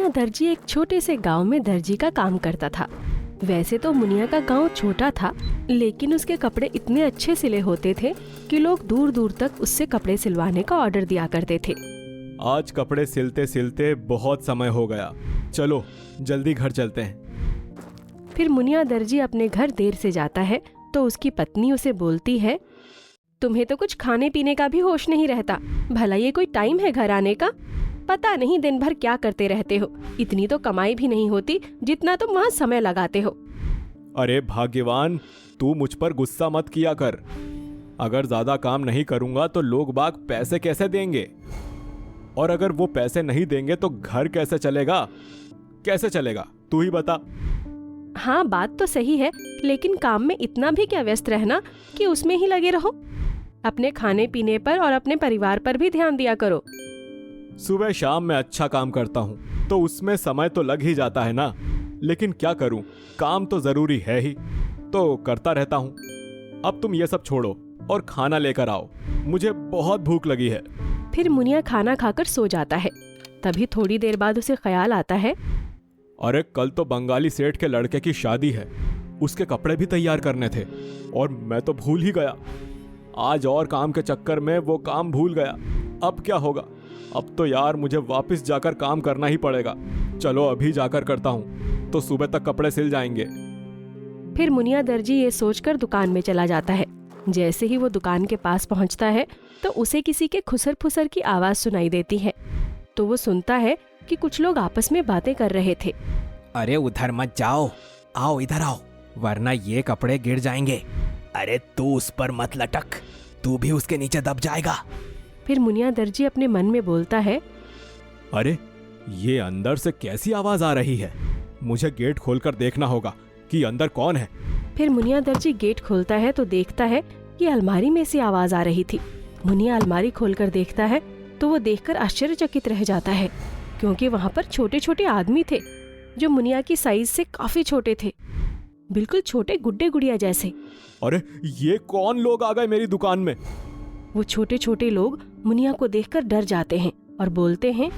मुनिया दर्जी एक छोटे से गांव में दर्जी का काम करता था। वैसे तो मुनिया का गांव छोटा था, लेकिन उसके कपड़े इतने अच्छे सिले होते थे कि लोग दूर दूर तक उससे कपड़े सिलवाने का ऑर्डर दिया करते थे। आज कपड़े सिलते सिलते बहुत समय हो गया, चलो जल्दी घर चलते हैं। फिर मुनिया दर्जी अपने घर देर से जाता है तो उसकी पत्नी उसे बोलती है, तुम्हें तो कुछ खाने पीने का भी होश नहीं रहता। भला ये कोई टाइम है घर आने का? पता नहीं दिन भर क्या करते रहते हो। इतनी तो कमाई भी नहीं होती जितना तुम वहाँ समय लगाते हो। अरे भाग्यवान, तू मुझ पर गुस्सा मत किया कर। अगर ज्यादा काम नहीं करूंगा तो लोग बाग पैसे कैसे देंगे, और अगर वो पैसे नहीं देंगे तो घर कैसे चलेगा? कैसे चलेगा तू ही बता। हाँ, बात तो सही है, लेकिन काम में इतना भी क्या व्यस्त रहना कि उसमें ही लगे रहो। अपने खाने पीने पर और अपने परिवार पर भी ध्यान दिया करो। सुबह शाम मैं अच्छा काम करता हूँ तो उसमें समय तो लग ही जाता है ना, लेकिन क्या करूँ, काम तो जरूरी है ही, तो करता रहता हूँ। अब तुम ये सब छोड़ो और खाना लेकर आओ, मुझे बहुत भूख लगी है। फिर मुनिया खाना खाकर सो जाता है। तभी थोड़ी देर बाद उसे ख्याल आता है, अरे कल तो बंगाली सेठ के लड़के की शादी है, उसके कपड़े भी तैयार करने थे और मैं तो भूल ही गया। आज और काम के चक्कर में वो काम भूल गया। अब क्या होगा? अब तो यार मुझे वापस जाकर काम करना ही पड़ेगा। चलो अभी जाकर करता हूँ तो सुबह तक कपड़े सिल जाएंगे। फिर मुनिया दर्जी ये सोचकर दुकान में चला जाता है। जैसे ही वो दुकान के पास पहुँचता है तो उसे किसी के खुसर फुसर की आवाज सुनाई देती है। तो वो सुनता है कि कुछ लोग आपस में बातें कर रहे थे। अरे उधर मत जाओ, आओ इधर आओ, वरना ये कपड़े गिर जाएंगे। अरे तू उस पर मत लटक, तू भी उसके नीचे दब जाएगा। फिर मुनिया दर्जी अपने मन में बोलता है, अरे ये अंदर से कैसी आवाज आ रही है? मुझे गेट खोलकर देखना होगा कि अंदर कौन है। फिर मुनिया दर्जी गेट खोलता है तो देखता है कि अलमारी में से आवाज आ रही थी। मुनिया अलमारी खोलकर देखता है तो वो देखकर आश्चर्यचकित रह जाता है, क्योंकि वहाँ पर छोटे छोटे आदमी थे जो मुनिया की साइज से काफी छोटे थे, बिल्कुल छोटे गुड्डे गुड़िया जैसे। अरे ये कौन लोग आ गए मेरी दुकान में? वो छोटे छोटे लोग मुनिया को देखकर डर जाते हैं और बोलते हैं,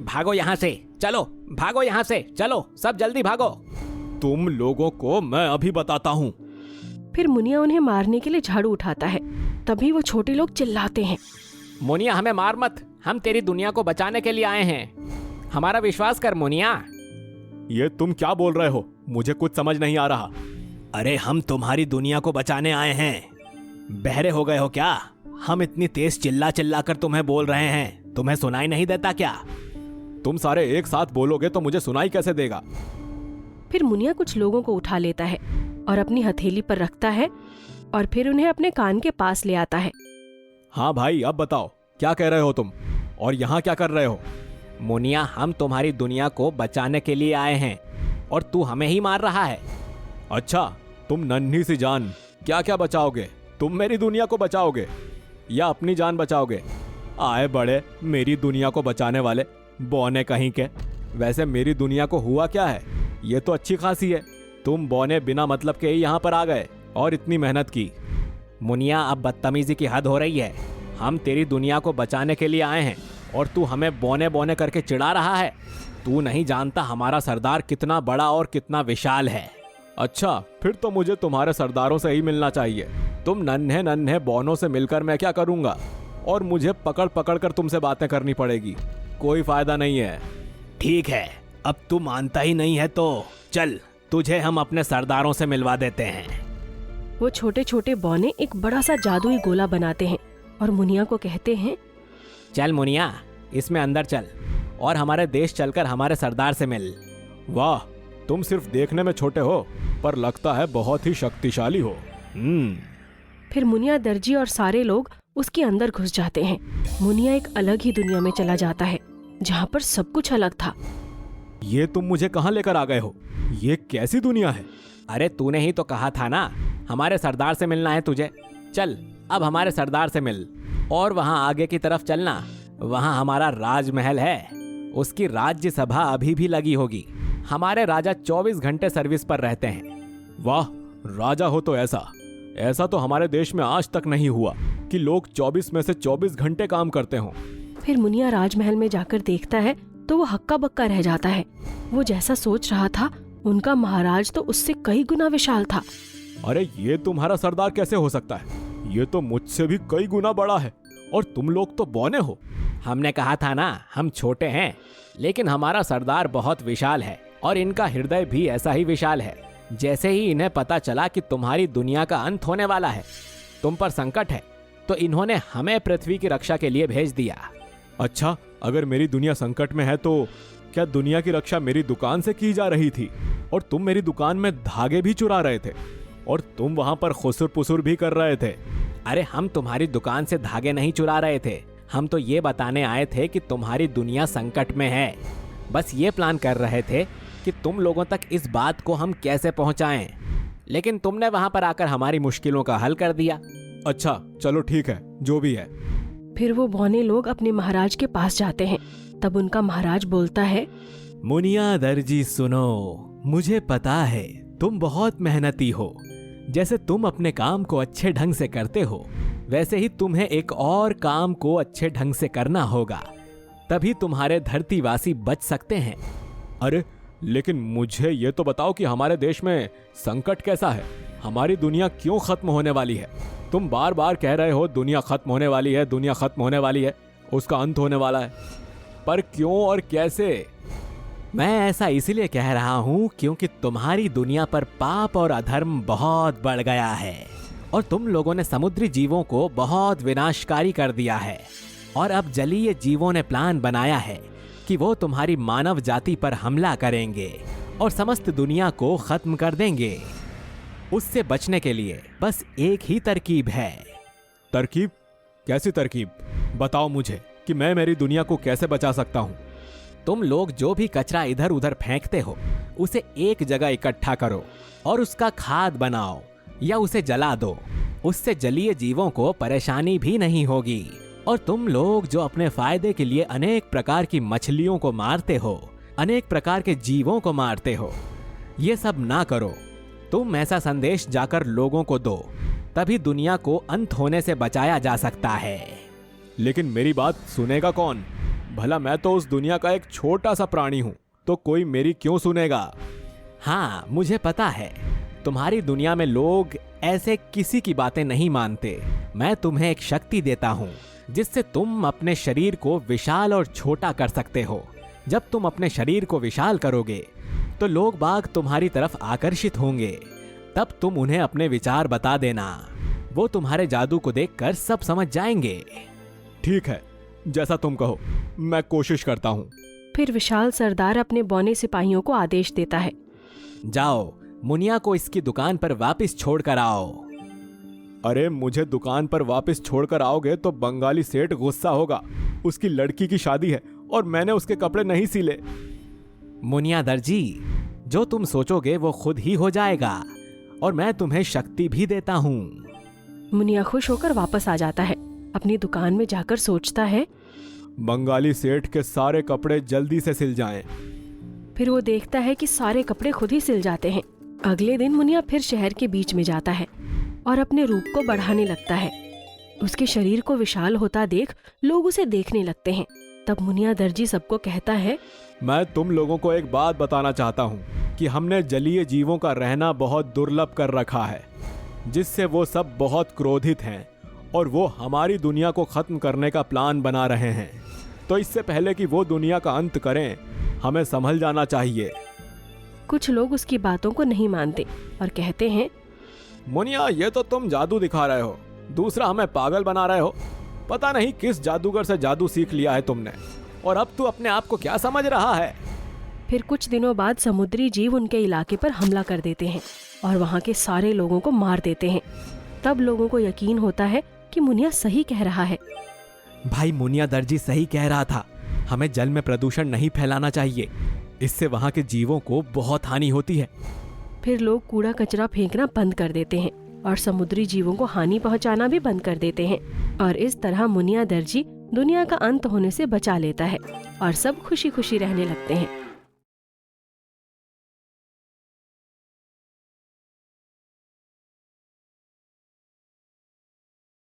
भागो यहाँ से, चलो भागो यहाँ से, चलो सब जल्दी भागो। तुम लोगों को मैं अभी बताता हूँ। फिर मुनिया उन्हें मारने के लिए झाड़ू उठाता है। तभी वो छोटे लोग चिल्लाते हैं, मुनिया हमें मार मत, हम तेरी दुनिया को बचाने के लिए आए हैं, हमारा विश्वास कर मुनिया। ये तुम क्या बोल रहे हो? मुझे कुछ समझ नहीं आ रहा। अरे हम तुम्हारी दुनिया को बचाने आए हैं, बहरे हो गए हो क्या? हम इतनी तेज चिल्ला चिल्ला कर तुम्हें बोल रहे हैं, तुम्हें सुनाई नहीं देता क्या? तुम सारे एक साथ बोलोगे तो मुझे सुनाई कैसे देगा? फिर मुनिया कुछ लोगों को उठा लेता है और अपनी हथेली पर रखता है और फिर उन्हें अपने कान के पास ले आता है। हाँ भाई, अब बताओ क्या कह रहे हो तुम, और यहाँ क्या कर रहे हो? मुनिया हम तुम्हारी दुनिया को बचाने के लिए आए हैं और तू हमें ही मार रहा है। अच्छा, तुम नन्ही सी जान क्या क्या बचाओगे? तुम मेरी दुनिया को बचाओगे या अपनी जान बचाओगे? आए बड़े मेरी दुनिया को बचाने वाले बौने कहीं के। वैसे मेरी दुनिया को हुआ क्या है? ये तो अच्छी खासी है, तुम बौने बिना मतलब के ही यहाँ पर आ गए और इतनी मेहनत की। मुनिया अब बदतमीजी की हद हो रही है। हम तेरी दुनिया को बचाने के लिए आए हैं और तू हमें बौने बौने करके चिढ़ा रहा है। तू नहीं जानता हमारा सरदार कितना बड़ा और कितना विशाल है। अच्छा, फिर तो मुझे तुम्हारे सरदारों से ही मिलना चाहिए। तुम नन्हे नन्हे बौनों से मिलकर मैं क्या करूंगा? और मुझे पकड़ पकड़ कर तुमसे बातें करनी पड़ेगी, कोई फायदा नहीं है। ठीक है, अब तू मानता ही नहीं है तो चल, तुझे हम अपने सरदारों से मिलवा देते हैं। वो छोटे छोटे बौने एक बड़ा सा जादुई गोला बनाते हैं और मुनिया को कहते हैं, चल मुनिया, इसमें अंदर चल और हमारे देश चलकर हमारे सरदार से मिल। वाह, तुम सिर्फ देखने में छोटे हो पर लगता है बहुत ही शक्तिशाली हो। फिर मुनिया दर्जी और सारे लोग उसके अंदर घुस जाते हैं। मुनिया एक अलग ही दुनिया में चला जाता है जहाँ पर सब कुछ अलग था। ये तुम मुझे कहाँ लेकर आ गए हो? ये कैसी दुनिया है? अरे तूने ही तो कहा था ना हमारे सरदार से मिलना है तुझे। चल अब हमारे सरदार से मिल और वहाँ आगे की तरफ चलना, वहाँ हमारा राजमहल है, उसकी राज्य सभा अभी भी लगी होगी। हमारे राजा 24 घंटे सर्विस पर रहते हैं। वाह, राजा हो तो ऐसा तो हमारे देश में आज तक नहीं हुआ कि लोग 24 में से 24 घंटे काम करते हों। फिर मुनिया राजमहल में जाकर देखता है तो वो हक्का बक्का रह जाता है। वो जैसा सोच रहा था, उनका महाराज तो उससे कई गुना विशाल था। अरे ये तुम्हारा सरदार कैसे हो सकता है? ये तो मुझसे भी कई गुना बड़ा है और तुम लोग तो बौने हो। हमने कहा था ना, हम छोटे हैं, लेकिन हमारा सरदार बहुत विशाल है और इनका हृदय भी ऐसा ही विशाल है। जैसे ही इन्हें पता चला कि तुम्हारी दुनिया का अंत होने वाला है, तुम पर संकट है, तो इन्होंने हमें पृथ्वी की रक्षा के लिए भेज दिया। अच्छा, अगर मेरी दुनिया संकट में है तो क्या दुनिया की रक्षा मेरी दुकान से की जा रही थी? और तुम मेरी दुकान में धागे भी चुरा रहे थे और तुम वहां पर खुसुर पुसुर भी कर रहे थे। अरे हम तुम्हारी दुकान से धागे नहीं चुरा रहे थे, हम तो ये बताने आए थे कि तुम्हारी दुनिया संकट में है। बस ये प्लान कर रहे थे कि तुम लोगों तक इस बात को हम कैसे पहुंचाएं, लेकिन तुमने वहां पर आकर हमारी मुश्किलों का हल कर दिया। अच्छा चलो ठीक है, जो भी है। फिर वो बौने लोग अपने महाराज के पास जाते हैं। तब उनका महाराज बोलता है, मुनिया दर्जी सुनो, मुझे पता है तुम बहुत मेहनती हो। जैसे तुम अपने काम को अच्छे ढंग से करते हो, वैसे ही तुम्हें एक और काम को अच्छे ढंग से करना होगा, तभी तुम्हारे धरतीवासी बच सकते हैं। अरे लेकिन मुझे ये तो बताओ कि हमारे देश में संकट कैसा है? हमारी दुनिया क्यों खत्म होने वाली है? तुम बार बार कह रहे हो दुनिया खत्म होने वाली है, दुनिया खत्म होने वाली है, उसका अंत होने वाला है, पर क्यों और कैसे? मैं ऐसा इसलिए कह रहा हूं क्योंकि तुम्हारी दुनिया पर पाप और अधर्म बहुत बढ़ गया है और तुम लोगों ने समुद्री जीवों को बहुत विनाशकारी कर दिया है। और अब जलीय जीवों ने प्लान बनाया है कि वो तुम्हारी मानव जाति पर हमला करेंगे और समस्त दुनिया को खत्म कर देंगे। उससे बचने के लिए बस एक ही तरकीब है। तरकीब? कैसी तरकीब? बताओ मुझे कि मैं मेरी दुनिया को कैसे बचा सकता हूँ। तुम लोग जो भी कचरा इधर उधर फेंकते हो, उसे एक जगह इकट्ठा करो और उसका खाद बनाओ या उसे जला दो। उससे जलीय जीवों को परेशानी भी नहीं होगी। और तुम लोग जो अपने फायदे के लिए अनेक प्रकार की मछलियों को मारते हो, अनेक प्रकार के जीवों को मारते हो, ये सब ना करो। तुम ऐसा संदेश जाकर लोगों को दो, तभी दुनिया को अंत होने से बचाया जा सकता है। लेकिन मेरी बात सुनेगा कौन? भला मैं तो उस दुनिया का एक छोटा सा प्राणी हूँ, तो कोई मेरी क्यों सुनेगा? हाँ, मुझे पता है तुम्हारी दुनिया में लोग ऐसे किसी की बातें नहीं मानते। मैं तुम्हें एक शक्ति देता हूँ जिससे तुम अपने शरीर को विशाल और छोटा कर सकते हो। जब तुम अपने शरीर को विशाल करोगे तो लोग बाग तुम्हारी तरफ आकर्षित होंगे। तब तुम उन्हें अपने विचार बता देना, वो तुम्हारे जादू को देखकर सब समझ जाएंगे। ठीक है, जैसा तुम कहो, मैं कोशिश करता हूँ। फिर विशाल सरदार अपने बौने सिपाहियों को आदेश देता है, जाओ मुनिया को इसकी दुकान पर वापस छोड़ कर आओ। अरे मुझे दुकान पर वापस छोड़कर आओगे तो बंगाली सेठ गुस्सा होगा। उसकी लड़की की शादी है और मैंने उसके कपड़े नहीं सिले। मुनिया दर्जी, जो तुम सोचोगे वो खुद ही हो जाएगा और मैं तुम्हें शक्ति भी देता हूँ। मुनिया खुश होकर वापस आ जाता है। अपनी दुकान में जाकर सोचता है, बंगाली सेठ के सारे कपड़े जल्दी से सिल जाएं। फिर वो देखता है कि सारे कपड़े खुद ही सिल जाते हैं। अगले दिन मुनिया फिर शहर के बीच में जाता है और अपने रूप को बढ़ाने लगता है। उसके शरीर को विशाल होता देख लोग उसे देखने लगते हैं। तब मुनिया दर्जी सबको कहता है, मैं तुम लोगों को एक बात बताना चाहता हूँ कि हमने जलीय जीवों का रहना बहुत दुर्लभ कर रखा है, जिससे वो सब बहुत क्रोधित हैं और वो हमारी दुनिया को खत्म करने का प्लान बना रहे हैं। तो इससे पहले कि वो दुनिया का अंत करें, हमें संभल जाना चाहिए। कुछ लोग उसकी बातों को नहीं मानते और कहते हैं, मुनिया, ये तो तुम जादू दिखा रहे हो, दूसरा हमें पागल बना रहे हो। पता नहीं किस जादूगर से जादू सीख लिया है तुमने, और अब तू अपने आप को क्या समझ रहा है? फिर कुछ दिनों बाद समुद्री जीव उनके इलाके पर हमला कर देते हैं और वहाँ के सारे लोगों को मार देते हैं। तब लोगों को यकीन होता है कि मुनिया सही कह रहा है। भाई, मुनिया दर्जी सही कह रहा था। हमें जल में प्रदूषण नहीं फैलाना चाहिए, इससे वहाँ के जीवों को बहुत हानि होती है। फिर लोग कूड़ा कचरा फेंकना बंद कर देते हैं और समुद्री जीवों को हानि पहुंचाना भी बंद कर देते हैं। और इस तरह मुनिया दर्जी दुनिया का अंत होने से बचा लेता है और सब खुशी खुशी रहने लगते हैं।